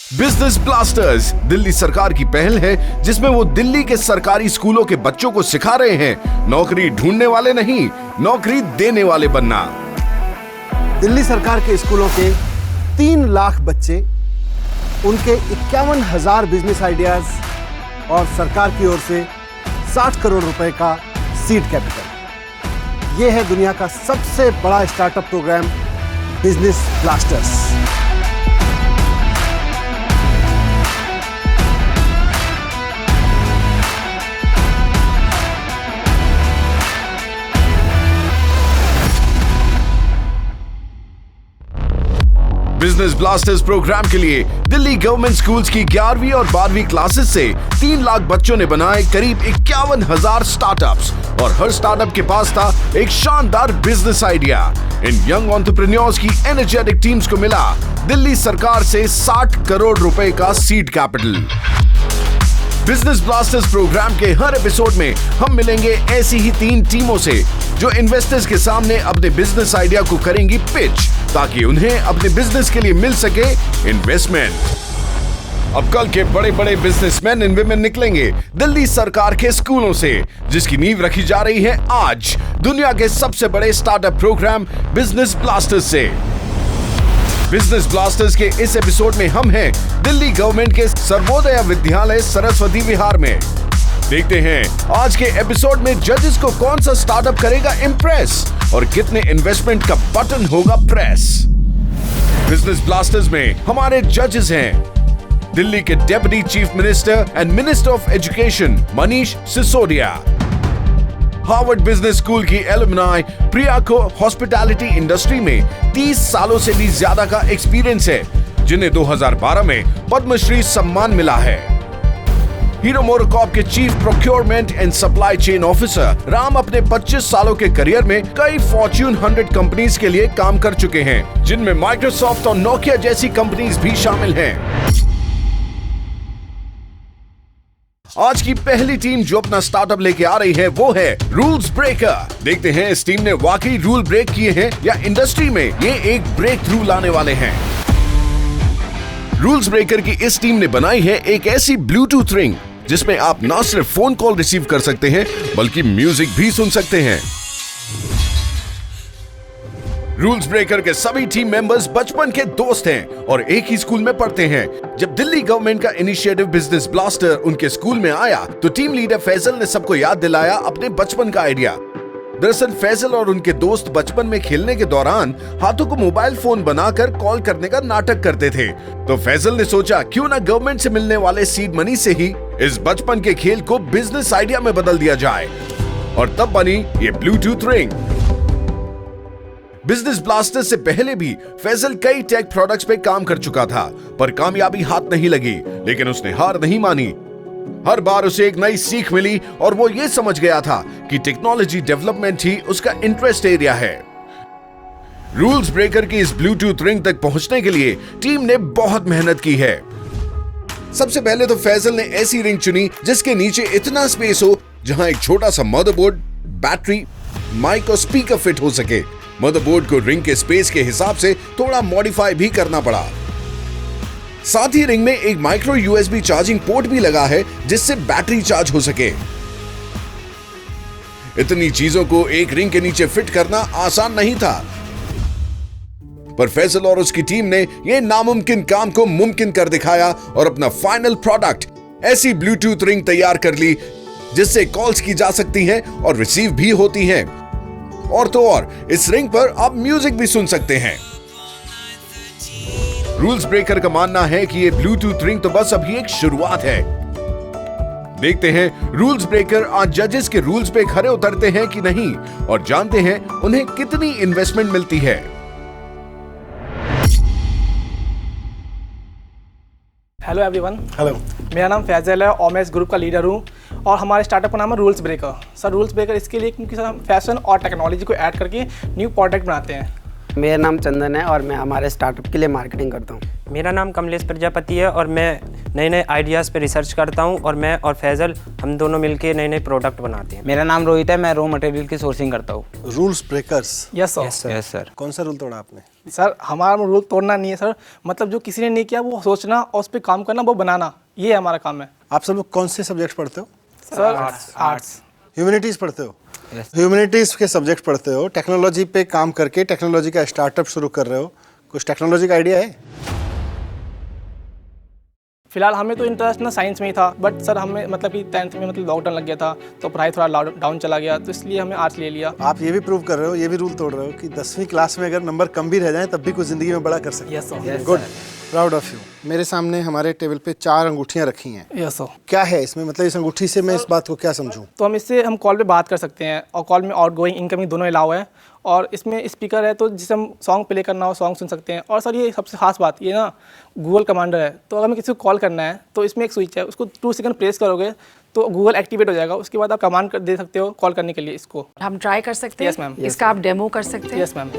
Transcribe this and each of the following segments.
Business blasters Delhi सरकार की पहल है जिसमें वो दिल्ली के सरकारी स्कूलों के बच्चों को सिखा रहे हैं नौकरी ढूंढने वाले नहीं, नौकरी देने वाले बनना। दिल्ली सरकार के स्कूलों के 3 लाख बच्चे, उनके 51,000 बिजनेस आइडियाज और सरकार की ओर से 60 करोड़ रुपए का सीड कैपिटल। ये है दुनिया का सबसे बड़ा startup program Business Blasters. Business Blasters program के लिए दिल्ली गवर्नमेंट स्कूल्स की 11वीं और 12वीं क्लासेस से 3 लाख बच्चों ने बनाए करीब 51,000 स्टार्टअप्स और हर स्टार्टअप के पास था एक शानदार बिजनेस आइडिया। इन यंग एंटरप्रेन्योर्स की एनर्जेटिक टीम्स को मिला दिल्ली सरकार से 60 करोड़ रुपए का seed capital. Business Blasters program के हर एपिसोड में हम मिलेंगे ऐसी ही 3 टीमों से जो इन्वेस्टर्स के सामने अपने बिजनेस आइडिया को करेंगी पिच ताकि उन्हें अपने बिजनेस के लिए मिल सके इन्वेस्टमेंट। अब कल के बड़े बड़े बिजनेसमैन एंड विमेन निकलेंगे दिल्ली सरकार के स्कूलों से, जिसकी नींव रखी जा रही है आज दुनिया के सबसे बड़े स्टार्टअप प्रोग्राम बिजनेस ब्लास्टर्स से। बिजनेस ब्लास्टर्स के इस एपिसोड में हम हैं दिल्ली गवर्नमेंट के सर्वोदय विद्यालय सरस्वती विहार में। देखते हैं आज के एपिसोड में जजेस को कौन सा स्टार्टअप करेगा इम्प्रेस और कितने इन्वेस्टमेंट का बटन होगा प्रेस। बिजनेस ब्लास्टर्स में हमारे जजेस हैं दिल्ली के deputy chief minister and minister of education Manish Sisodia, Harvard business school की एलुमनाई प्रिया को हॉस्पिटैलिटी इंडस्ट्री में 30 सालों से भी ज्यादा का एक्सपीरियंस है, जिन्हें 2012 में पद्मश्री सम्मान मिला है। हीरो मोटोकॉर्प के chief procurement and supply chain officer Ram अपने 25 सालों के करियर में कई फॉर्च्यून 100 कंपनीज के लिए काम कर चुके हैं, जिनमें माइक्रोसॉफ्ट और नोकिया जैसी कंपनीज भी शामिल हैं। आज की पहली टीम जो अपना स्टार्टअप लेके आ रही है वो है रूल्स ब्रेकर। देखते हैं इस टीम ने वाकई रूल ब्रेक किए हैं या इंडस्ट्री में ये एक ब्रेक थ्रू लाने वाले हैं। रूल्स ब्रेकर की इस टीम ने बनाई है एक ऐसी ब्लूटूथ रिंग जिसमें आप ना सिर्फ फोन कॉल रिसीव कर सकते हैं बल्कि म्यूजिक भी सुन सकते हैं। रूल्स ब्रेकर के सभी टीम मेंबर्स बचपन के दोस्त हैं और एक ही स्कूल में पढ़ते हैं। जब दिल्ली गवर्नमेंट का इनिशिएटिव बिजनेस ब्लास्टर उनके स्कूल में आया तो टीम लीडर फैजल ने सबको याद दिलाया अपने बचपन का आइडिया। दरअसल फैजल और उनके दोस्त बचपन में खेलने के दौरान हाथों को मोबाइल फोन बनाकर कॉल करने का नाटक करते थे, तो फैजल ने सोचा क्यों ना गवर्नमेंट से मिलने वाले सीड मनी से ही इस बचपन के खेल को बिजनेस आइडिया में बदल दिया जाए, और तब बनी ये ब्लूटूथ रिंग। बिजनेस ब्लास्टर से पहले भी फैजल कई टेक प्रोडक्ट्स पे काम कर चुका था, पर कामयाबी हाथ नहीं लगी, लेकिन उसने हार नहीं मानी। हर बार उसे एक नई सीख मिली और वो ये समझ गया था कि टेक्नोलॉजी डेवलपमेंट ही उसका इंटरेस्ट एरिया है। रूल्स ब्रेकर की इस ब्लूटूथ रिंग तक पहुंचने के लिए टीम ने बहुत मेहनत की है। सबसे पहले तो फैजल ने ऐसी रिंग चुनी जिसके नीचे इतना स्पेस हो जहां एक छोटा सा मदरबोर्ड, बैटरी, माइक और स्पीकर फिट हो सके। मदरबोर्ड को रिंग के स्पेस के हिसाब से थोड़ा मॉडिफाई भी करना पड़ा। साथ ही रिंग में एक माइक्रो यूएसबी चार्जिंग पोर्ट भी लगा है जिससे बैटरी चार्ज हो सके। इतनी चीजों को एक रिंग के नीचे फिट करना आसान नहीं था, पर फैजल और उसकी टीम ने यह नामुमकिन काम को मुमकिन कर दिखाया और अपना फाइनल प्रोडक्ट ऐसी ब्लूटूथ रिंग तैयार कर ली जिससे कॉल्स की जा सकती हैं और रिसीव भी होती हैं। और तो और इस रिंग पर आप म्यूजिक भी सुन सकते हैं। रूल्स ब्रेकर का मानना है कि ये ब्लूटूथ रिंग तो बस अभी एक शुरुआत है। देखते हैं रूल्स ब्रेकर आज जजेस के रूल्स पे खरे उतरते हैं कि नहीं, और जानते हैं उन्हें कितनी इन्वेस्टमेंट मिलती है। Hello everyone. हेलो, मेरा नाम फैजल है और मैं इस ग्रुप का लीडर हूँ और हमारे स्टार्टअप का नाम है rules breaker. Sir rules breaker इसके लिए क्योंकि सर हम फैशन और टेक्नोलॉजी को ऐड करके न्यू प्रोडक्ट बनाते हैं। मेरा नाम चंदन है और मैं हमारे स्टार्टअप के लिए मार्केटिंग करता हूँ। मेरा नाम कमलेश प्रजापति है और मैं नए नए आइडियाज़ पे रिसर्च करता हूँ और मैं और फैज़ल हम दोनों मिलके नए नए प्रोडक्ट बनाते हैं। मेरा नाम रोहित है, मैं रॉ मटेरियल की सोर्सिंग करता हूँ। Rules breakers, yes sir. Yes sir. कौन सा रूल तोड़ा आपने? सर हमारा रूल तोड़ना नहीं है सर, मतलब जो किसी ने नहीं किया वो सोचना और उस पर काम करना, वो बनाना, ये हमारा काम है। आप सब लोग कौन से सब्जेक्ट पढ़ते हो? Sir arts. ह्यूमैनिटीज पढ़ते हो? ह्यूमैनिटीज के सब्जेक्ट पढ़ते हो, टेक्नोलॉजी पे काम करके टेक्नोलॉजी का स्टार्टअप शुरू कर रहे हो, कुछ टेक्नोलॉजी का आइडिया है? फिलहाल हमें तो इंटरेस्ट ना साइंस में ही था, बट सर हमें मतलब कि 10th में मतलब लॉकडाउन लग गया था तो पढ़ाई थोड़ा डाउन चला गया, तो इसलिए हमें आर्ट्स ले लिया। आप ये भी प्रूव कर रहे हो, ये भी रूल तोड़ रहे हो कि 10वीं क्लास में अगर नंबर कम भी रह जाए तब भी कुछ जिंदगी में बड़ा कर सकते yes sir. Good, proud of you. मेरे सामने हमारे टेबल पे 4 अंगूठियां रखी हैं। Yes sir. क्या है इसमें, मतलब इस अंगूठी से मैं इस बात को क्या समझूं? तो हम इससे हम कॉल पे बात कर सकते हैं और कॉल में आउटगोइंग इनकमिंग दोनों अलाउ है, और इसमें स्पीकर है तो जिसे हम सॉन्ग प्ले करना हो सॉन्ग सुन सकते हैं। और सर ये सबसे खास बात ये ना गूगल कमांडर है, तो अगर हमें किसी को कॉल करना है तो इसमें एक स्विच है, उसको 2 सेकंड प्रेस करोगे तो गूगल एक्टिवेट हो जाएगा, उसके बाद आप कमांड दे सकते हो कॉल करने के लिए इसको। हम ट्राई कर सकते हैं? Yes, ma'am. इसका आप डेमो कर सकते हैं? Yes ma'am.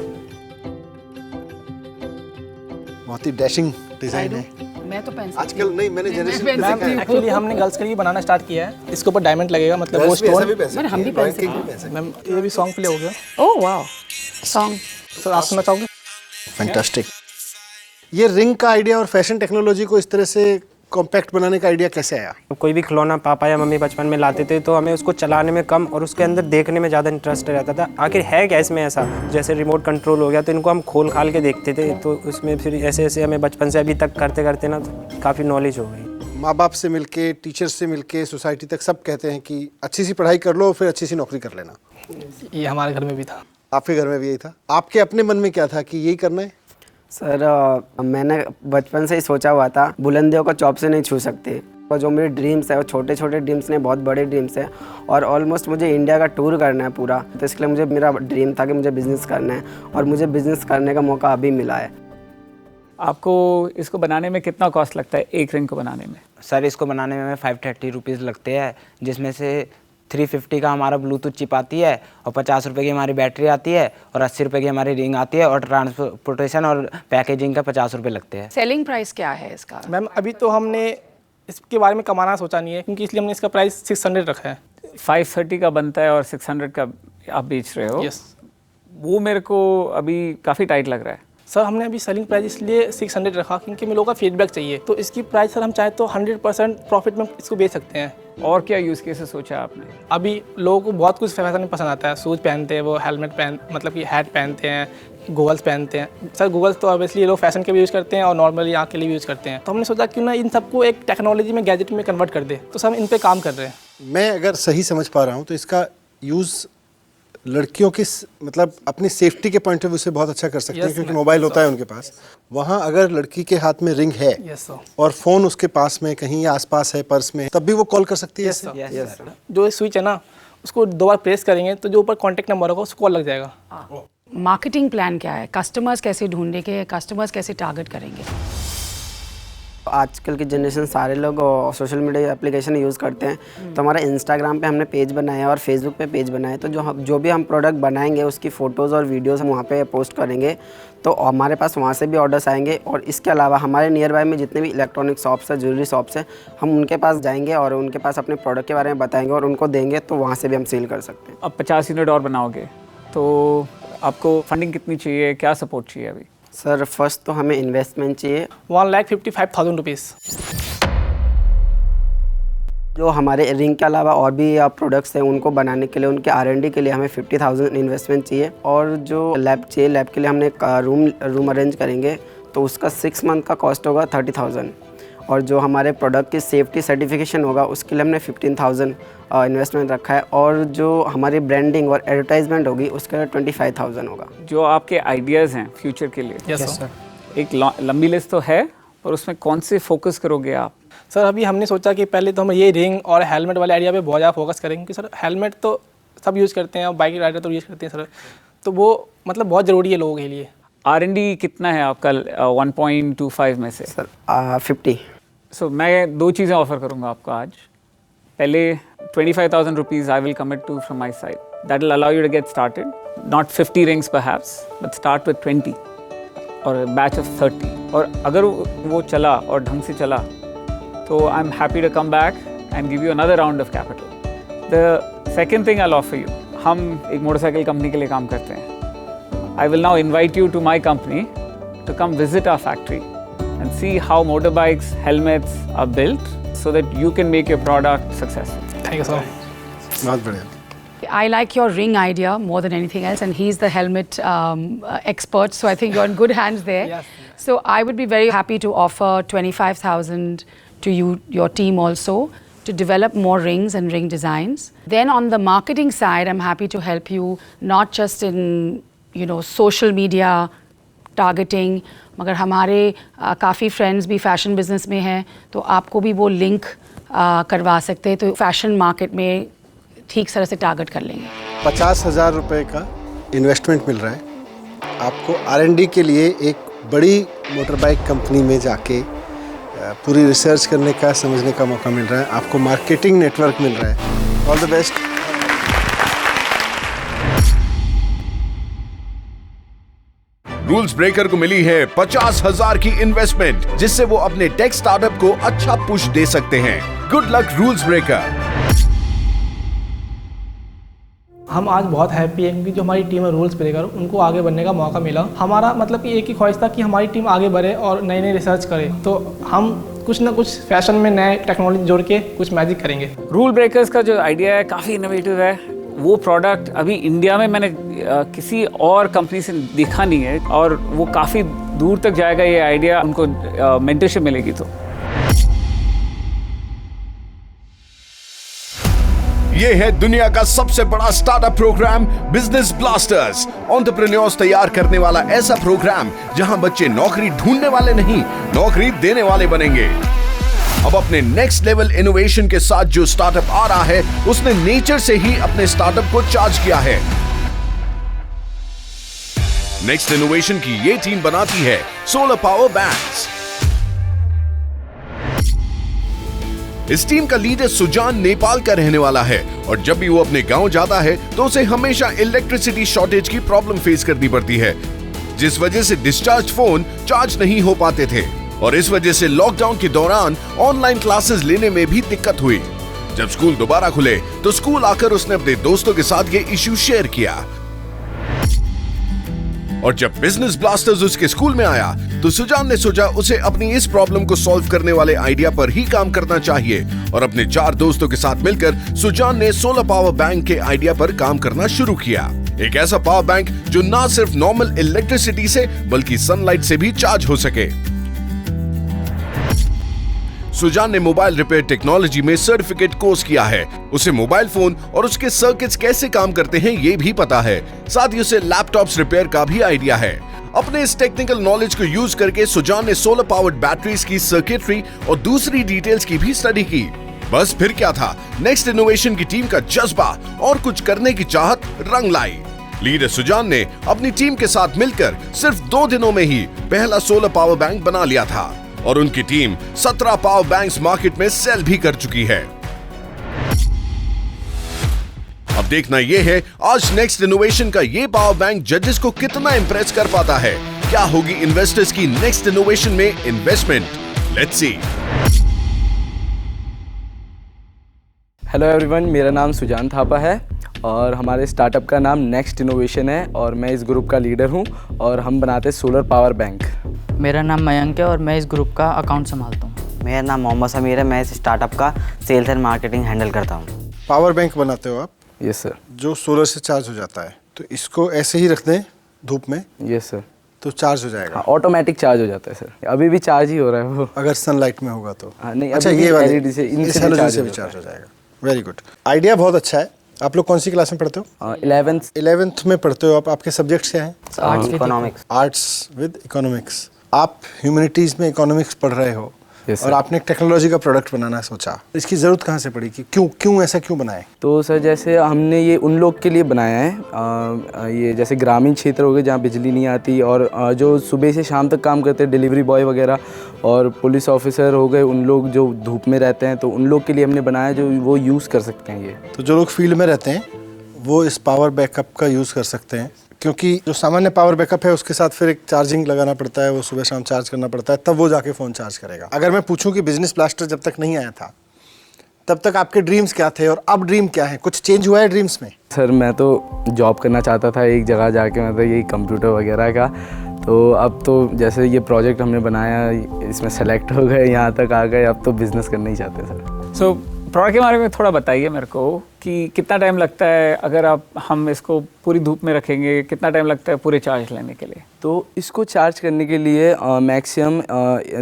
बहुत ही डैशिंग डिजाइन है। मैं तो पेंसिल आजकल नहीं, मैंने जनरेशन मैं मैम एक्चुअली हमने गर्ल्स के लिए बनाना स्टार्ट किया है, इसके ऊपर डायमंड लगेगा, मतलब वो स्टोन। हम भी पेंसिल। मैम ये भी सॉन्ग प्ले हो गया। Oh wow, song. सर आप सुनना चाहोगे? फैंटास्टिक। ये रिंग का आइडिया और फैशन टेक्नोलॉजी को इस तरह से कॉम्पैक्ट बनाने का आइडिया कैसे आया? कोई भी खिलौना पापा या मम्मी बचपन में लाते थे तो हमें उसको चलाने में कम और उसके अंदर देखने में ज़्यादा इंटरेस्ट रहता था, आखिर है क्या इसमें ऐसा। जैसे रिमोट कंट्रोल हो गया तो इनको हम खोल खाल के देखते थे, तो उसमें फिर ऐसे ऐसे हमें बचपन से अभी तक करते करते ना तो काफ़ी नॉलेज हो गई। माँ बाप से मिलके, टीचर्स से मिलके, सोसाइटी तक सब कहते हैं कि अच्छी सी पढ़ाई कर लो फिर अच्छी सी नौकरी कर लेना। ये हमारे घर में भी था। आपके घर में भी यही था? आपके अपने मन में क्या था कि यही करना है? सर मैंने बचपन से ही सोचा हुआ था बुलंदियों को चॉप से नहीं छू सकते, और जो मेरे ड्रीम्स है वो छोटे छोटे ड्रीम्स नहीं बहुत बड़े ड्रीम्स है, और ऑलमोस्ट मुझे इंडिया का टूर करना है पूरा, तो इसके लिए मुझे मेरा ड्रीम था कि मुझे बिज़नेस करना है और मुझे बिज़नेस करने का मौका अभी मिला है। आपको इसको बनाने में कितना कॉस्ट लगता है, एक रिंग को बनाने में? सर इसको बनाने में 530 रुपीज़ लगते हैं, जिसमें से 350 का हमारा ब्लूटूथ चिप आती है और 50 रुपये की हमारी बैटरी आती है और 80 रुपये की हमारी रिंग आती है, और ट्रांसपोर्टेशन और पैकेजिंग का 50 रुपये लगते हैं। सेलिंग प्राइस क्या है इसका? मैम अभी तो हमने इसके बारे में कमाना सोचा नहीं है, क्योंकि इसलिए हमने इसका प्राइस 600 रखा है। 530 का बनता है और 600 का आप बेच रहे हो। यस। वो मेरे को अभी काफ़ी टाइट लग रहा है। सर हमने अभी सेलिंग प्राइस इसलिए 600 रखा क्योंकि हमें लोगों का फीडबैक चाहिए, तो इसकी प्राइस सर हम चाहे तो 100% प्रॉफिट में इसको बेच सकते हैं। और क्या यूज़ केसेस सोचा आपने? अभी लोगों को बहुत कुछ फैशन पसंद आता है, शूज़ पहनते हैं, वो हेलमेट मतलब कि हैट पहनते हैं, गूगल्स पहनते हैं। सर गूगल्स तो ऑब्वियसली लोग फैशन के भी यूज़ करते हैं और नॉर्मली आँख के लिए भी यूज़ करते हैं, तो हमने सोचा क्यों ना इन सबको एक टेक्नोलॉजी में, गैजेट में कन्वर्ट कर दे, तो सब इन पर काम कर रहे हैं। मैं अगर सही समझ पा रहा हूँ तो इसका यूज़ लड़कियों की मतलब अपनी सेफ्टी के पॉइंट ऑफ व्यू से बहुत अच्छा कर सकते हैं, क्योंकि मोबाइल होता है उनके पास। वहाँ अगर लड़की के हाथ में रिंग है और फ़ोन उसके पास में कहीं आसपास है, पर्स में, तब भी वो कॉल कर सकती है। जो स्विच है ना उसको 2 बार प्रेस करेंगे तो जो ऊपर कॉन्टैक्ट नंबर होगा उसको कॉल लग जाएगा। मार्केटिंग प्लान क्या है? कस्टमर्स कैसे ढूंढेंगे, कस्टमर्स कैसे टारगेट करेंगे? आजकल की जनरेशन सारे लोग सोशल मीडिया एप्लीकेशन यूज़ करते हैं, तो हमारा इंस्टाग्राम पे हमने पेज बनाया है और फेसबुक पे पेज बनाया है, तो जो भी हम प्रोडक्ट बनाएंगे उसकी फ़ोटोज़ और वीडियोज़ हम वहाँ पे पोस्ट करेंगे, तो हमारे पास वहाँ से भी ऑर्डर्स आएंगे। और इसके अलावा हमारे नियर बाय में जितने भी इलेक्ट्रॉनिक शॉप्स हैं, ज्वेलरी शॉप्स हैं, हम उनके पास जाएंगे और उनके पास अपने प्रोडक्ट के बारे में बताएंगे और उनको देंगे, तो वहाँ से भी हम सेल कर सकते हैं। अब 50 यूनिट और बनाओगे तो आपको फंडिंग कितनी चाहिए, क्या सपोर्ट चाहिए अभी? सर फर्स्ट तो हमें इन्वेस्टमेंट चाहिए 1,55,000 रुपीज़। जो हमारे रिंग के अलावा और भी प्रोडक्ट्स हैं उनको बनाने के लिए, उनके R&D के लिए हमें 50,000 इन्वेस्टमेंट चाहिए। और जो लैब चाहिए, लैब के लिए हमने एक रूम अरेंज करेंगे, तो उसका 6 मंथ का कॉस्ट होगा 30,000। और जो हमारे प्रोडक्ट की सेफ्टी सर्टिफिकेशन होगा उसके लिए हमने 15,000 इन्वेस्टमेंट रखा है। और जो हमारी ब्रांडिंग और एडवर्टाइजमेंट होगी उसके लिए 25,000 होगा। जो आपके आइडियाज़ हैं फ्यूचर के लिए, यस सर, एक लंबी लिस्ट तो है, और उसमें कौन से फोकस करोगे आप? सर अभी हमने सोचा कि पहले तो हम ये रिंग और हेलमेट वाले आइडिया पे बहुत ज़्यादा फोकस करेंगे, क्योंकि सर हेलमेट तो सब यूज़ करते हैं और बाइक राइडर तो यूज़ करते हैं सर, तो वो मतलब बहुत ज़रूरी है लोगों के लिए। R&D कितना है आपका 1.25 में से? सर 50। सो मैं 2 चीज़ें ऑफ़र करूँगा आपको आज। पहले 25,000 rupees I will commit to from my side, that will allow you to get started, not 50 rings perhaps, but start with 20 और बैच ऑफ 30। और अगर वो चला और ढंग से चला So I'm happy to come back and give you another round of capital. The second thing I'll offer you, हम एक motorcycle company के लिए काम करते हैं. I will now invite you to my company to come visit our factory and see how motorbikes, helmets are built so that you can make your product successful. Thank you, sir. बहुत बढ़िया. I like your ring idea more than anything else, and he's the helmet expert, so I think you're in good hands there. Yes. So I would be very happy to offer 25,000 to you, your team also, to develop more rings and ring designs. Then on the marketing side, I'm happy to help you, not just in, you know, social media targeting, मगर हमारे काफ़ी friends भी fashion business में हैं, तो आपको भी वो लिंक करवा सकते हैं, तो फैशन मार्केट में ठीक तरह से टारगेट कर लेंगे. 50,000 रुपये का इन्वेस्टमेंट मिल रहा है आपको. R&D के लिए एक बड़ी मोटरबाइक कंपनी में जाके पूरी रिसर्च करने का, समझने का मौका मिल रहा है. आपको मार्केटिंग नेटवर्क मिल रहा है. All the best. Rules breaker को मिली है 50,000 की इन्वेस्टमेंट, जिससे वो अपने टेक स्टार्टअप को अच्छा पुश दे सकते हैं. Good luck rules breaker. हम आज बहुत हैप्पी हैं क्योंकि जो हमारी टीम है रूल्स ब्रेकर, उनको आगे बढ़ने का मौका मिला. हमारा मतलब कि एक ही ख्वाहिश था कि हमारी टीम आगे बढ़े और नई नई रिसर्च करे, तो हम कुछ ना कुछ फैशन में नए टेक्नोलॉजी जोड़ के कुछ मैजिक करेंगे. रूल ब्रेकर्स का जो आइडिया है काफ़ी इनोवेटिव है. वो प्रोडक्ट अभी इंडिया में मैंने किसी और कंपनी से देखा नहीं है, और वो काफ़ी दूर तक जाएगा ये आइडिया. उनको मेंटरशिप मिलेगी तो. ये है दुनिया का सबसे बड़ा startup program Business Blasters. Entrepreneurs तैयार करने वाला ऐसा प्रोग्राम जहां बच्चे नौकरी ढूंढने वाले नहीं, नौकरी देने वाले बनेंगे. अब अपने नेक्स्ट लेवल इनोवेशन के साथ जो स्टार्टअप आ रहा है, उसने नेचर से ही अपने स्टार्टअप को चार्ज किया है. नेक्स्ट इनोवेशन की ये टीम बनाती है सोलर पावर बैंक्स. इस टीम का लीडर सुजान नेपाल का रहने वाला है, और जब भी वो अपने गांव जाता है तो उसे हमेशा इलेक्ट्रिसिटी शॉर्टेज की प्रॉब्लम फेस करनी पड़ती है, जिस वजह से डिस्चार्ज फोन चार्ज नहीं हो पाते थे, और इस वजह से लॉकडाउन के दौरान ऑनलाइन क्लासेस लेने में भी दिक्कत हुई. जब स्कूल दोबारा खुले तो स्कूल आकर उसने अपने दोस्तों के साथ ये इश्यू शेयर किया, और जब बिजनेस ब्लास्टर्स उसके स्कूल में आया तो सुजान ने सोचा उसे अपनी इस प्रॉब्लम को सॉल्व करने वाले आइडिया पर ही काम करना चाहिए, और अपने 4 दोस्तों के साथ मिलकर सुजान ने सोलर पावर बैंक के आइडिया पर काम करना शुरू किया. एक ऐसा पावर बैंक जो ना सिर्फ नॉर्मल इलेक्ट्रिसिटी से बल्कि सनलाइट से भी चार्ज हो सके. सुजान ने मोबाइल रिपेयर टेक्नोलॉजी में सर्टिफिकेट कोर्स किया है. उसे मोबाइल फोन और उसके सर्किट्स कैसे काम करते हैं ये भी पता है. साथ ही उसे लैपटॉप्स रिपेयर का भी आइडिया है. अपने इस टेक्निकल नॉलेज को यूज करके सुजान ने सोलर पावर्ड बैटरीज की सर्किटरी और दूसरी डिटेल्स की भी स्टडी की. बस फिर क्या था, नेक्स्ट इनोवेशन की टीम का जज्बा और कुछ करने की चाहत रंग लाई. लीडर सुजान ने अपनी टीम के साथ मिलकर सिर्फ 2 दिनों में ही पहला सोलर पावर बैंक बना लिया था, और उनकी टीम 17 पावर बैंक्स मार्केट में सेल भी कर चुकी है. अब देखना यह है आज नेक्स्ट इनोवेशन का ये पावर बैंक जजेस को कितना इंप्रेस कर पाता है. क्या होगी इन्वेस्टर्स की नेक्स्ट इनोवेशन में investment? Let's see. Hello everyone, मेरा नाम सुजान थापा है और हमारे स्टार्टअप का नाम नेक्स्ट इनोवेशन है, और मैं इस ग्रुप का लीडर हूं, और हम बनाते हैं सोलर पावर बैंक. मेरा नाम मयंक है और मैं इस ग्रुप का अकाउंट संभालता हूँ. मेरा नाम मोहम्मद समीर है, मैं इस स्टार्टअप का सेल्स एंड मार्केटिंग हैंडल करता हूँ. पावर बैंक बनाते हो आप? Yes sir. जो सोलर से चार्ज हो जाता है, तो इसको ऐसे ही रख दें धूप में? Yes sir. तो चार्ज हो जाएगा? ऑटोमेटिक चार्ज हो जाता है सर. अभी भी चार्ज ही हो रहा है वो. अगर सनलाइट में होगा तो? नहीं. अच्छा, ये वाले LED से इनसे भी चार्ज हो जाएगा. Very good. आइडिया बहुत अच्छा है. आप लोग कौन सी क्लास में पढ़ते हो? 11th में पढ़ते हो आप. आपके सब्जेक्ट्स क्या हैं? इकोनॉमिक्स. Arts with economics. आप ह्यूमैनिटीज में इकोनॉमिक्स पढ़ रहे हो, yes, और आपने टेक्नोलॉजी का प्रोडक्ट बनाना सोचा. इसकी ज़रूरत कहाँ से पड़ी कि क्यों ऐसा क्यों बनाए? तो सर जैसे हमने ये उन लोग के लिए बनाया है, ये जैसे ग्रामीण क्षेत्र हो गए जहाँ बिजली नहीं आती, और जो सुबह से शाम तक काम करते हैं, डिलीवरी बॉय वगैरह, और पुलिस ऑफिसर हो गए, उन लोग जो धूप में रहते हैं, तो उन लोग के लिए हमने बनाया जो वो यूज़ कर सकते हैं ये. तो जो लोग फील्ड में रहते हैं वो इस पावर बैकअप का यूज़ कर सकते हैं. क्योंकि जो सामान्य पावर बैकअप है उसके साथ फिर एक चार्जिंग लगाना पड़ता है, वो सुबह शाम चार्ज करना पड़ता है, तब वो जाके फ़ोन चार्ज करेगा। अगर मैं पूछूं कि बिजनेस ब्लास्टर जब तक नहीं आया था तब तक आपके ड्रीम्स क्या थे और अब ड्रीम क्या है? कुछ चेंज हुआ है ड्रीम्स में? सर मैं तो जॉब करना चाहता था एक जगह जाके, मतलब यही कंप्यूटर वगैरह का। तो अब तो जैसे ये प्रोजेक्ट हमने बनाया, इसमें सेलेक्ट हो गए, यहाँ तक आ गए, अब तो बिज़नेस करना ही चाहते सर। सो प्रोडक्ट के बारे में थोड़ा बताइए मेरे को कि कितना टाइम लगता है अगर हम इसको पूरी धूप में रखेंगे, कितना टाइम लगता है पूरे चार्ज लेने के लिए? तो इसको चार्ज करने के लिए मैक्सिमम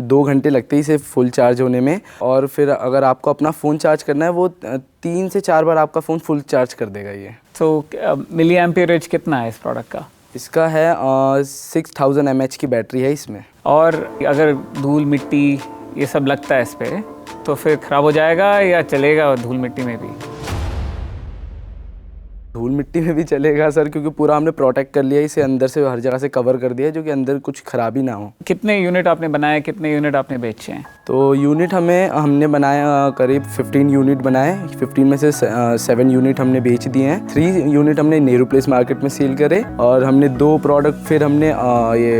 2 घंटे लगते हैं इसे फुल चार्ज होने में। और फिर अगर आपको अपना फ़ोन चार्ज करना है वो 3 से 4 बार आपका फ़ोन फुल चार्ज कर देगा ये। तो मिली एम्पियरेज कितना है इस प्रोडक्ट का? इसका है 6000 mAh की बैटरी है इसमें। और अगर धूल मिट्टी ये सब लगता है इस पर तो फिर ख़राब हो जाएगा या चलेगा धूल मिट्टी में भी? धूल मिट्टी में भी चलेगा सर, क्योंकि पूरा हमने प्रोटेक्ट कर लिया, इसे अंदर से हर जगह से कवर कर दिया जो कि अंदर कुछ खराबी ना हो। कितने यूनिट आपने बनाए, कितने यूनिट आपने बेचे हैं? तो यूनिट हमने बनाया करीब 15 यूनिट बनाए। 15 में से 7 यूनिट हमने बेच दिए हैं। 3 यूनिट हमने नेहरू प्लेस मार्केट में सेल करे और हमने 2 प्रोडक्ट फिर हमने ये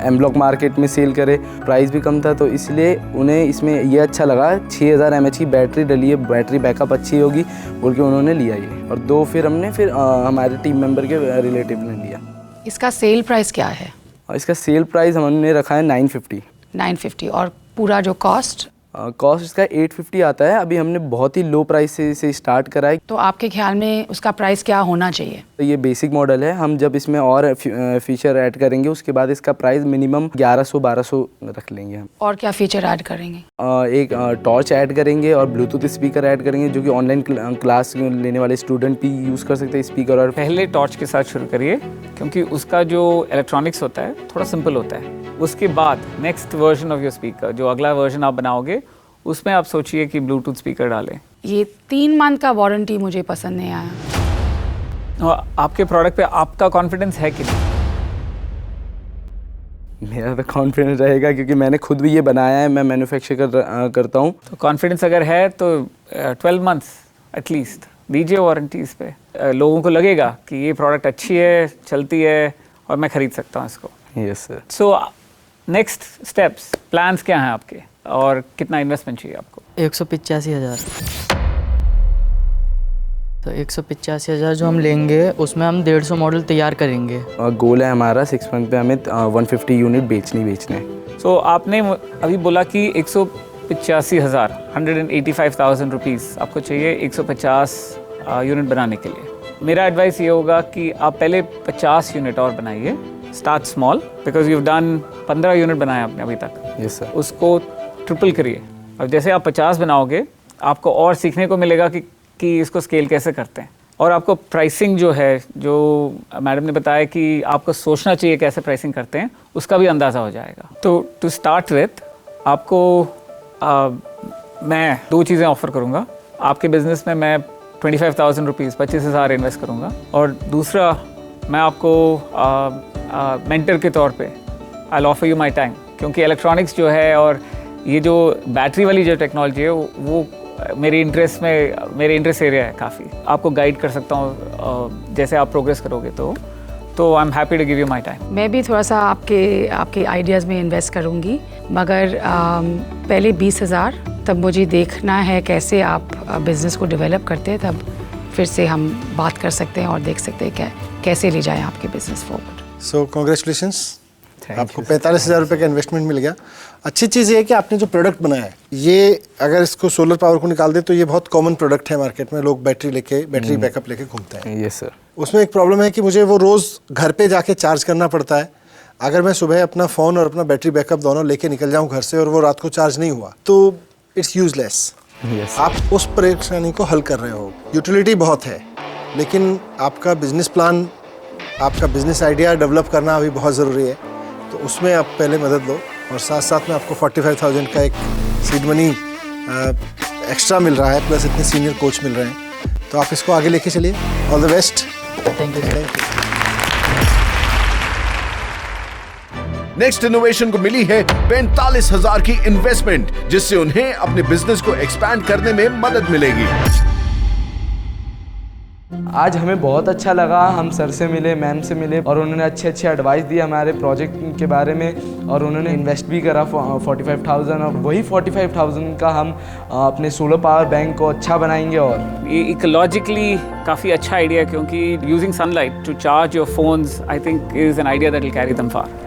एम ब्लॉक मार्केट में सेल करे। प्राइस भी कम था तो इसलिए उन्हें इसमें ये अच्छा लगा। 6000 mAh की बैटरी डली है, बैटरी बैकअप अच्छी होगी बोल के उन्होंने लिया ये। और 2 फिर हमने हमारे टीम मेंबर के रिलेटिव ने लिया। इसका सेल प्राइस क्या है? और इसका सेल प्राइस हमने रखा है 950। और पूरा जो कॉस्ट इसका 850 आता है। अभी हमने बहुत ही लो प्राइस से स्टार्ट करा है। तो आपके ख्याल में उसका प्राइस क्या होना चाहिए? तो ये बेसिक मॉडल है, हम जब इसमें और फीचर ऐड करेंगे उसके बाद इसका प्राइस मिनिमम 1100-1200 रख लेंगे हम। और क्या फीचर ऐड करेंगे? एक टॉर्च ऐड करेंगे और ब्लूटूथ स्पीकर ऐड करेंगे जो कि ऑनलाइन क्लास लेने वाले स्टूडेंट भी यूज़ कर सकते हैं स्पीकर। और पहले टॉर्च के साथ शुरू करिए क्योंकि उसका जो इलेक्ट्रॉनिक्स होता है थोड़ा सिंपल होता है। उसके बाद next version of your speaker, जो अगला वर्जन आप बनाओगे उसमें आप सोचिए कि ब्लूटूथ स्पीकर डालें। ये 3 मंथ का वारंटी मुझे पसंद नहीं आया। और आपके प्रोडक्ट पे आपका कॉन्फिडेंस है कि नहीं? मेरा तो कॉन्फिडेंस रहेगा क्योंकि मैंने खुद भी ये बनाया है, मैं मैन्युफैक्चर करता हूँ। तो कॉन्फिडेंस अगर है तो 12 मंथ्स एटलीस्ट दीजिए वारंटी इस पे। लोगों को लगेगा कि ये प्रोडक्ट अच्छी है, चलती है और मैं ख़रीद सकता हूँ इसको। Yes sir. So next steps, plans क्या हैं आपके और कितना इन्वेस्टमेंट चाहिए आपको? 185,000। तो 185,000 जो हम लेंगे उसमें हम 150 मॉडल तैयार करेंगे। गोल है हमारा 6 मंथ पे हमें 150 यूनिट बेचने। सो आपने अभी बोला कि 185,000 185,000 रुपीज़ आपको चाहिए 150 यूनिट बनाने के लिए। मेरा एडवाइस ये होगा कि आप पहले 50 यूनिट और बनाइए। Start small because you done 15 unit बनाए आपने अभी तक। Yes sir. उसको ट्रिपल करिए और जैसे आप 50 बनाओगे आपको और सीखने को मिलेगा कि इसको स्केल कैसे करते हैं। और आपको प्राइसिंग जो है, जो मैडम ने बताया कि आपको सोचना चाहिए कैसे प्राइसिंग करते हैं, उसका भी अंदाज़ा हो जाएगा। तो टू स्टार्ट विथ आपको मैं 2 चीज़ें ऑफ़र करूँगा। आपके बिज़नेस में मैं 25,000 रुपीज़ 25,000 इन्वेस्ट करूँगा और दूसरा मैं आपको मेंटर के तौर पे I offer you my time, क्योंकि इलेक्ट्रॉनिक्स जो है और ये जो बैटरी वाली जो टेक्नोलॉजी है वो मेरे इंटरेस्ट एरिया है काफ़ी। आपको गाइड कर सकता हूँ जैसे आप प्रोग्रेस करोगे तो I am happy to give you my time. मैं भी थोड़ा सा आपके आइडियाज़ में इन्वेस्ट करूँगी, मगर पहले 20,000, तब मुझे देखना है कैसे आप बिज़नेस को डेवलप करते हैं, तब फिर से हम बात कर सकते हैं और देख सकते हैं कैसे ले जाएं आपके बिज़नेस फॉरवर्ड। सो कॉन्ग्रेचुलेशंस, आपको 45,000 रुपये का इन्वेस्टमेंट मिल गया। अच्छी चीज़ ये है कि आपने जो प्रोडक्ट बनाया है, ये अगर इसको सोलर पावर को निकाल दे तो ये बहुत कॉमन प्रोडक्ट है मार्केट में। लोग बैटरी बैकअप लेके घूमते हैं। Yes sir. उसमें एक प्रॉब्लम है कि मुझे वो रोज़ घर पे जाके चार्ज करना पड़ता है। अगर मैं सुबह अपना फ़ोन और अपना बैटरी बैकअप दोनों लेके निकल जाऊँ घर से और वो रात को चार्ज नहीं हुआ तो इट्स यूजलेस। आप उस परेशानी को हल कर रहे हो। यूटिलिटी बहुत है, लेकिन आपका बिजनेस प्लान, आपका बिजनेस आइडिया डेवलप करना अभी बहुत ज़रूरी है। तो उसमें आप पहले मदद लो और साथ साथ में आपको 45,000 का एक सीड मनी एक्स्ट्रा मिल रहा है, प्लस इतने सीनियर कोच मिल रहे हैं। तो आप इसको आगे लेके चलिए। All the best. Thank you. Next innovation को मिली है 45,000 की इन्वेस्टमेंट, जिससे उन्हें अपने बिजनेस को एक्सपैंड करने में मदद मिलेगी। आज हमें बहुत अच्छा लगा, हम सर से मिले, मैम से मिले और उन्होंने अच्छे अच्छे एडवाइस दिए हमारे प्रोजेक्ट के बारे में और उन्होंने इन्वेस्ट भी करा 45,000 और वही 45,000 का हम अपने सोलर पावर बैंक को अच्छा बनाएंगे। और ये इकोलॉजिकली काफ़ी अच्छा आइडिया है क्योंकि using sunlight to charge your phones I think is an idea that will carry them far.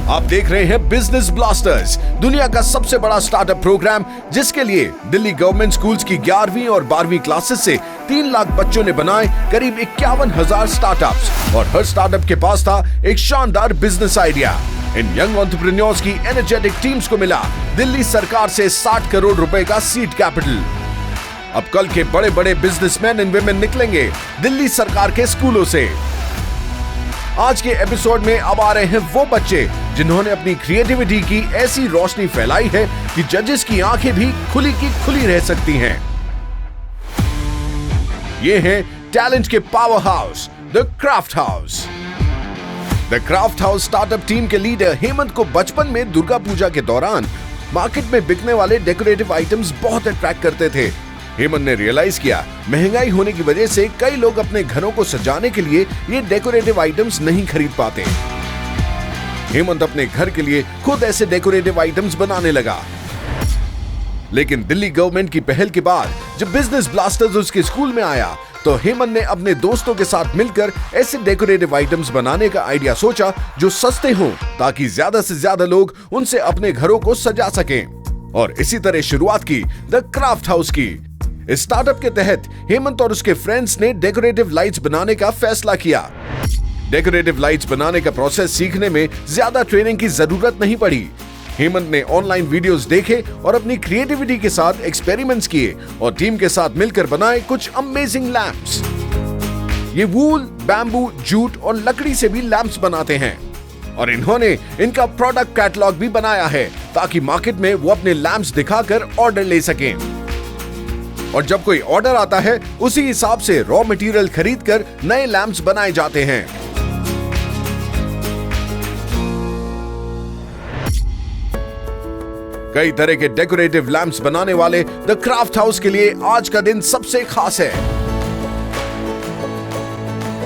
आप देख रहे हैं बिजनेस ब्लास्टर्स, दुनिया का सबसे बड़ा स्टार्टअप प्रोग्राम, जिसके लिए दिल्ली गवर्नमेंट स्कूल्स की 11वीं और 12वीं क्लासेस से 3 लाख बच्चों ने बनाए करीब 51,000 स्टार्टअप्स और हर स्टार्टअप के पास था एक शानदार बिजनेस आइडिया। इन यंग एंटरप्रेन्योर्स की एनर्जेटिक टीम्स को मिला दिल्ली सरकार से 60 करोड़ रुपए का सीड कैपिटल। अब कल के बड़े बड़े बिजनेसमैन एंड विमेन निकलेंगे दिल्ली सरकार के स्कूलों से। आज के एपिसोड में अब आ रहे हैं वो बच्चे जिन्होंने अपनी क्रिएटिविटी की ऐसी रोशनी फैलाई है कि जजेस की आंखें भी खुली की खुली रह सकती हैं। ये हैं टैलेंट के power house the craft house. The craft house startup team के लीडर हेमंत को बचपन में दुर्गा पूजा के दौरान मार्केट में बिकने वाले डेकोरेटिव आइटम्स बहुत अट्रैक्ट करते थे। हेमंत ने रियलाइज किया महंगाई होने की वजह से कई लोग अपने घरों को सजाने के लिए ये डेकोरेटिव आइटम्स नहीं खरीद पाते। हेमंत अपने घर के लिए खुद ऐसे डेकोरेटिव आइटम्स बनाने लगा। लेकिन दिल्ली गवर्नमेंट की पहल के बाद जब बिजनेस ब्लास्टर्स उसके स्कूल में आया तो हेमंत ने अपने दोस्तों के साथ मिलकर ऐसे डेकोरेटिव आइटम्स बनाने का आइडिया सोचा जो सस्ते हों ताकि ज्यादा से ज्यादा लोग उनसे अपने घरों को सजा सकें। और इसी तरह शुरुआत की द क्राफ्ट हाउस की। इस स्टार्टअप के तहत हेमंत और उसके फ्रेंड्स ने डेकोरेटिव लाइट्स बनाने का फैसला किया। डेकोरेटिव लाइट्स बनाने का प्रोसेस सीखने में ज्यादा ट्रेनिंग की जरूरत नहीं पड़ी। हेमंत ने ऑनलाइन वीडियोस देखे और अपनी क्रिएटिविटी के साथ एक्सपेरिमेंट्स किए और टीम के साथ मिलकर बनाए कुछ अमेजिंग लैंप्स। ये वूल, बैम्बू, जूट और लकड़ी से भी लैंप्स बनाते हैं और इन्होंने इनका प्रोडक्ट कैटलॉग भी बनाया है ताकि मार्केट में वो अपने लैंप्स दिखाकर ऑर्डर ले सकें। और जब कोई ऑर्डर आता है उसी हिसाब से रॉ मटेरियल खरीदकर नए लैंप्स बनाए जाते हैं। कई तरह के डेकोरेटिव लैंप्स बनाने वाले द क्राफ्ट हाउस के लिए आज का दिन सबसे खास है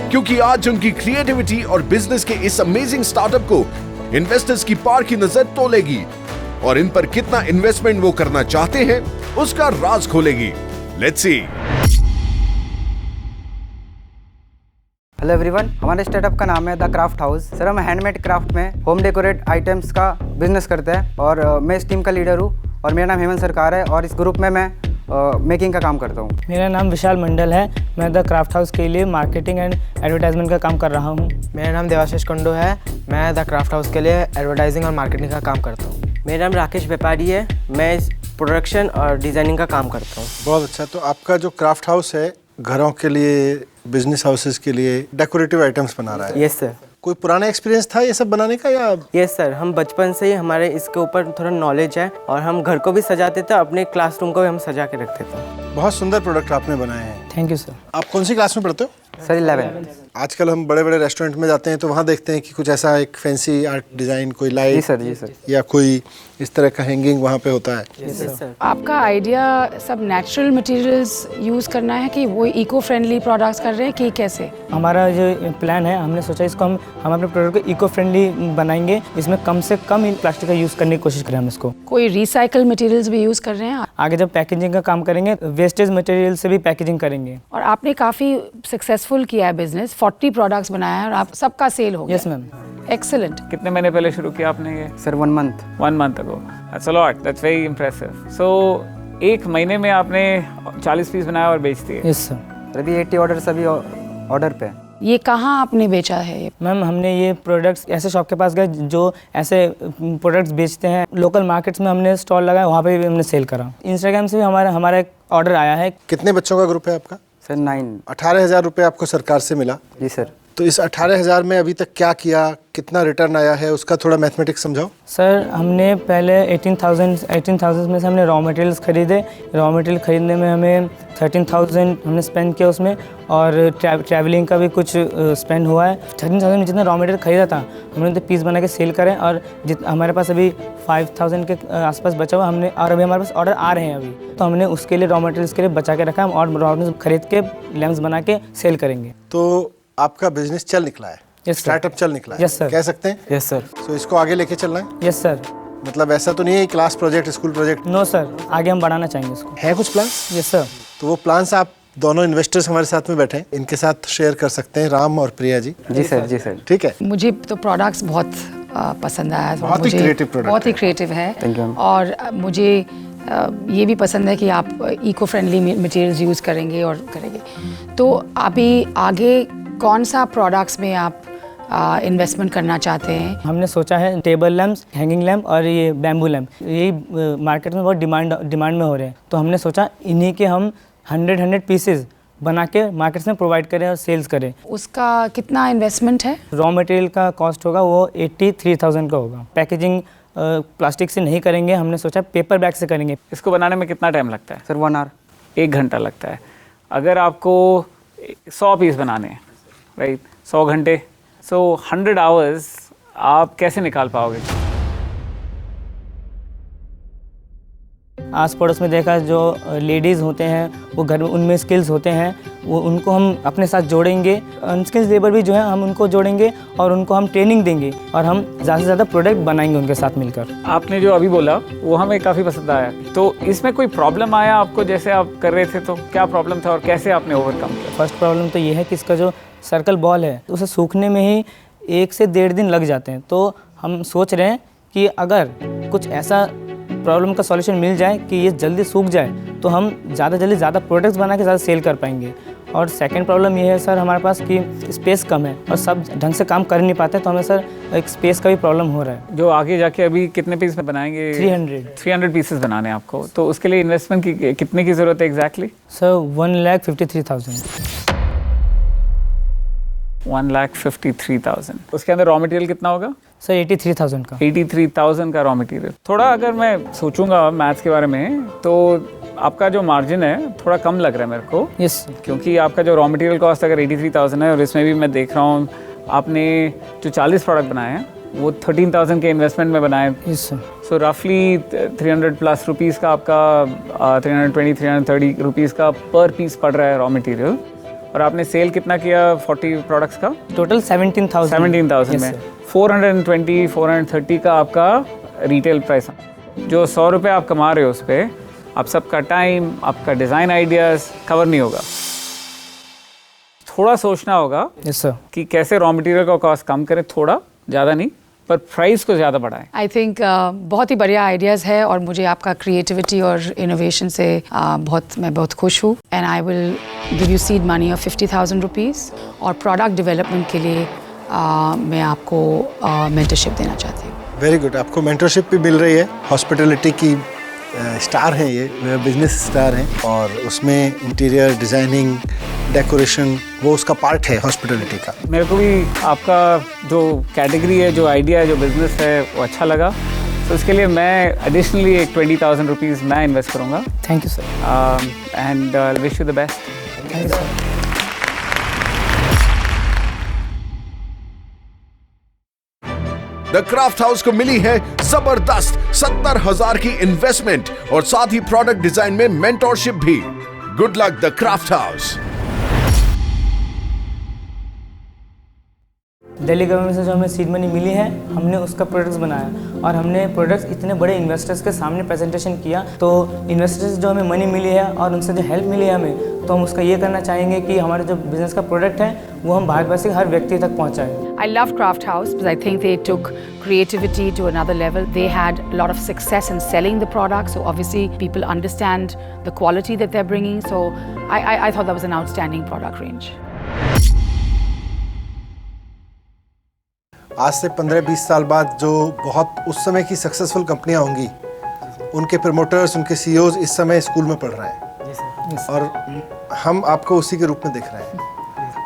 क्योंकि आज उनकी क्रिएटिविटी और बिजनेस के इस अमेजिंग स्टार्टअप को इन्वेस्टर्स की पार की नजर तोलेगी और इन पर कितना इन्वेस्टमेंट वो करना चाहते हैं उसका राज खोलेगी। Let's see. हेलो एवरीवन, हमारे स्टार्टअप का नाम है द क्राफ्ट हाउस। सर हम हैंडमेड क्राफ्ट में होम डेकोरेट आइटम्स का बिजनेस करते हैं और मैं इस टीम का लीडर हूँ और मेरा नाम हेमंत सरकार है और इस ग्रुप में मैं मेकिंग का काम करता हूँ। मेरा नाम विशाल मंडल है, मैं द क्राफ्ट हाउस के लिए मार्केटिंग एंड एडवर्टाइजमेंट का काम कर रहा हूँ। मेरा नाम देवाशीष कुंडू है, मैं द क्राफ्ट हाउस के लिए एडवर्टाइजिंग और मार्केटिंग का काम करता हूँ। मेरा नाम राकेश व्यापारी है, मैं इस प्रोडक्शन और डिज़ाइनिंग का काम करता हूँ। बहुत अच्छा। तो आपका जो क्राफ्ट हाउस है घरों के लिए, बिजनेस हाउसेस के लिए डेकोरेटिव आइटम्स बना रहा है। Yes sir. कोई पुराना एक्सपीरियंस था ये सब बनाने का या? यस सर, हम बचपन से ही हमारे इसके ऊपर थोड़ा नॉलेज है और हम घर को भी सजाते थे, अपने क्लासरूम को भी हम सजा के रखते थे। बहुत सुंदर प्रोडक्ट आपने बनाए हैं। Thank you sir. आप कौन सी क्लास में पढ़ते हो? सर 11। आजकल हम बड़े बड़े रेस्टोरेंट में जाते हैं तो वहाँ देखते हैं कि कुछ ऐसा एक फैंसी आर्ट डिज़ाइन, कोई लाइट जी सर या कोई इस तरह का हैंगिंग वहाँ पे होता है। Yes sir. आपका आइडिया सब नेचुरल मटेरियल्स यूज़ करना है कि वो इको फ्रेंडली प्रोडक्ट्स कर रहे हैं कि कैसे? हमारा जो प्लान है, हमने सोचा इसको हम अपने प्रोडक्ट को इको फ्रेंडली बनाएंगे, इसमें कम से कम इन प्लास्टिक का यूज़ करने की कोशिश करें हम इसको। कोई रिसाइकल मटेरियल्स भी यूज़ कर रहे हैं? आगे जब पैकेजिंग का काम करेंगे वेस्टेज मटेरियल से भी पैकेजिंग करेंगे। और आपने काफ़ी सक्सेसफुल किया है बिजनेस, 40 प्रोडक्ट्स बनाए हैं और आप सबका सेल हो गया। Yes ma'am. एक्सेलेंट। कितने महीने पहले शुरू किया आपने ये? Sir 1 month. 1 month ago. That's a lot. That's very impressive. So एक महीने में आपने 40 पीस बनाया और बेच दिए? Yes sir. अभी 80 ऑर्डर सभी ऑर्डर पे। ये कहाँ आपने बेचा है ये? मैम हमने ये प्रोडक्ट्स ऐसे शॉप के पास गए जो ऐसे प्रोडक्ट्स बेचते हैं, लोकल मार्केट्स में हमने स्टॉल लगाया, वहाँ पे भी हमने सेल करा। इंस्टाग्राम से भी हमारा एक ऑर्डर आया है। कितने बच्चों का ग्रुप है आपका? सर 9। 18,000 रुपये आपको सरकार से मिला। जी सर। तो इस 18,000 में अभी तक क्या किया, कितना रिटर्न आया है, उसका थोड़ा मैथमेटिक्स समझाओ। सर हमने पहले 18,000 में से हमने रॉ मटेरियल्स खरीदे। रॉ मटेरियल खरीदने में हमें 13,000 हमने स्पेंड किया उसमें और ट्रैवलिंग का भी कुछ स्पेंड हुआ है। 13,000 में जितना रॉ मटेरियल खरीदा था हमने तो पीस बना के सेल करें और हमारे पास अभी 5000 के आसपास बचा हुआ हमने, और अभी हमारे पास ऑर्डर आ रहे हैं अभी, तो हमने उसके लिए रॉ मटेरियल्स के लिए बचा के रखा है। हम और रॉ मटेरियल्स खरीद के लैम्प्स बना के सेल करेंगे। तो आपका बिजनेस चल निकला है, स्टार्टअप चल निकला है, यस सर, कह सकते हैं। Yes sir. तो इसको आगे लेके चलना है। Yes sir. मतलब ऐसा तो नहीं है class project, school project? No sir, आगे हम बढ़ाना चाहेंगे इसको। है कुछ प्लान? Yes sir. तो वो प्लान्स आप दोनों इन्वेस्टर्स हमारे साथ में बैठे हैं, इनके साथ शेयर कर सकते हैं, राम और प्रिया जी। जी सर, जी सर। ठीक है। मुझे तो प्रोडक्ट्स बहुत पसंद आया। बहुत ही creative product बहुत ही है। क्रिएटिव है। Thank you, और मुझे ये भी पसंद है कि आप इको फ्रेंडली मटेरियल्स यूज़ करेंगे और करेंगे। तो अभी आगे कौन सा प्रोडक्ट्स में आप इन्वेस्टमेंट करना चाहते हैं? हमने सोचा है टेबल लैम्प्स, हैंगिंग लैम्प और ये बैम्बू लैम्प, यही मार्केट में बहुत डिमांड में हो रहे हैं। तो हमने सोचा इन्हीं के हम 100 पीसेस बना के मार्केट्स में प्रोवाइड करें और सेल्स करें। उसका कितना इन्वेस्टमेंट है? रॉ मटेरियल का कॉस्ट होगा वो 83,000 का होगा। पैकेजिंग प्लास्टिक से नहीं करेंगे, हमने सोचा पेपर बैग से करेंगे। इसको बनाने में कितना टाइम लगता है? Sir 1 our. 1 घंटा लगता है। अगर आपको 100 पीस बनाने हैं, राइट, 100 घंटे, सो 100 आवर्स आप कैसे निकाल पाओगे? आस पड़ोस में देखा जो लेडीज़ होते हैं वो घर में, उनमें स्किल्स होते हैं, वो उनको हम अपने साथ जोड़ेंगे। अनस्किल्ड लेबर भी जो है हम उनको जोड़ेंगे और उनको हम ट्रेनिंग देंगे और हम ज़्यादा से ज़्यादा प्रोडक्ट बनाएंगे उनके साथ मिलकर। आपने जो अभी बोला वो हमें काफ़ी पसंद आया। तो इसमें कोई प्रॉब्लम आया आपको जैसे आप कर रहे थे, तो क्या प्रॉब्लम था और कैसे आपने ओवरकम किया? फर्स्ट प्रॉब्लम तो ये है कि इसका जो सर्कल बॉल है उसे सूखने में ही 1 से 1.5 दिन लग जाते हैं। तो हम सोच रहे हैं कि अगर कुछ ऐसा प्रॉब्लम का सॉल्यूशन मिल जाए कि ये जल्दी सूख जाए तो हम ज़्यादा प्रोडक्ट्स बना के ज़्यादा सेल कर पाएंगे। और सेकंड प्रॉब्लम ये है सर हमारे पास कि स्पेस कम है और सब ढंग से काम कर नहीं पाते, तो हमें सर एक स्पेस का भी प्रॉब्लम हो रहा है। जो आगे जाके अभी कितने पीस में बनाएंगे? 300 पीसेस बनाने हैं आपको। तो उसके लिए इन्वेस्टमेंट की कितने की ज़रूरत है एग्जैक्टली? सर 1,53,000। 1,53,000। उसके अंदर रॉ मटेरियल कितना होगा? सर 83,000 का। 83,000 का रॉ मटेरियल। थोड़ा अगर मैं सोचूंगा मैथ्स के बारे में तो आपका जो मार्जिन है थोड़ा कम लग रहा है मेरे को। यस। क्योंकि आपका जो रॉ मटेरियल कॉस्ट अगर 83,000 है और इसमें भी मैं देख रहा हूँ आपने जो 40 प्रोडक्ट बनाए हैं वो 13,000 के इन्वेस्टमेंट में बनाए। Yes sir. सो रफली 300+ रुपीज़ का आपका 330 रुपीज़ का पर पीस पड़ रहा है रॉ मटेरियल। और आपने सेल कितना किया 40 प्रोडक्ट्स का? टोटल 17,000 में 430 का आपका रिटेल प्राइस। जो 100 रुपये आप कमा रहे हो उस पर आप सबका टाइम, आपका डिज़ाइन आइडियाज़ कवर नहीं होगा। थोड़ा सोचना होगा यस सर कि कैसे रॉ मटेरियल का कॉस्ट कम करें, थोड़ा ज़्यादा नहीं पर प्राइस को ज़्यादा बढ़ाएं। आई थिंक बहुत ही बढ़िया आइडियाज़ है और मुझे आपका क्रिएटिविटी और इनोवेशन से मैं बहुत खुश हूँ। And I will give you seed money of 50,000 rupees और प्रोडक्ट डेवलपमेंट के लिए मैं आपको मेंटरशिप देना चाहती हूँ। Very good. आपको मेंटरशिप भी मिल रही है। हॉस्पिटैलिटी की स्टार हैं ये, बिजनेस स्टार हैं और उसमें इंटीरियर डिज़ाइनिंग, डेकोरेशन वो उसका पार्ट है हॉस्पिटैलिटी का। मेरे को भी आपका जो कैटेगरी है, जो आइडिया है, जो बिजनेस है वो अच्छा लगा। तो उसके लिए मैं एडिशनली एक 20,000 रुपीज़ मैं इन्वेस्ट करूँगा। Thank you sir and wish you the best. Thank you sir. The craft house को मिली है जबरदस्त 70,000 की इन्वेस्टमेंट और साथ ही प्रोडक्ट डिजाइन में मेंटरशिप भी। Good luck the craft house. Delhi government से जो हमें सीड मनी मिली है हमने उसका प्रोडक्ट्स बनाया और हमने प्रोडक्ट्स इतने बड़े इन्वेस्टर्स के सामने प्रेजेंटेशन किया। तो इन्वेस्टर्स जो हमें मनी मिली है और उनसे जो हेल्प मिली है हमें, तो हम उसका ये करना चाहेंगे कि हमारे जो बिजनेस का प्रोडक्ट है वो हम भारतवासी हर व्यक्ति तक पहुँचाएँ। I love Craft House because I think they took creativity to another level. They had a lot of success in selling the product, so obviously people understand the quality that they're bringing. So I thought that was an outstanding product range. आज से 15-20 साल बाद जो बहुत उस समय की successful कंपनियां होंगी, उनके प्रमोटर्स, उनके सीईओज इस समय स्कूल में पढ़ रहे हैं और हम आपको उसी के रूप में देख रहे हैं।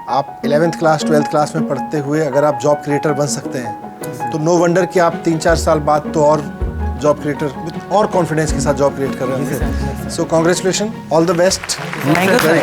आप 11th क्लास 12th क्लास में पढ़ते हुए अगर आप जॉब क्रिएटर बन सकते हैं तो नो वंडर कि आप 3-4 साल बाद तो और जॉब क्रिएटर और कॉन्फिडेंस के साथ जॉब क्रिएट कर रहे हैं। So congratulation, all the best. Thank you sir.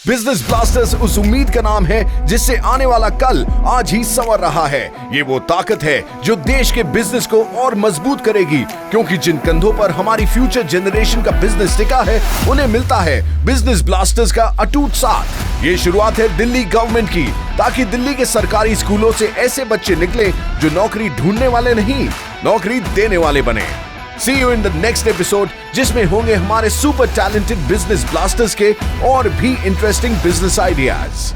Business blasters उस उम्मीद का नाम है जिससे आने वाला कल आज ही संवर रहा है। ये वो ताकत है जो देश के बिजनेस को और मजबूत करेगी, क्योंकि जिन कंधों पर हमारी फ्यूचर जनरेशन का बिजनेस टिका है उन्हें मिलता है बिजनेस ब्लास्टर्स का अटूट साथ। ये शुरुआत है दिल्ली गवर्नमेंट की, ताकि दिल्ली के सरकारी स्कूलों से ऐसे बच्चे निकले जो नौकरी ढूंढने वाले नहीं, नौकरी देने वाले बने। See you in the next episode, जिसमें होंगे हमारे सुपर टैलेंटेड बिजनेस ब्लास्टर्स के और भी इंटरेस्टिंग बिजनेस आइडियाज।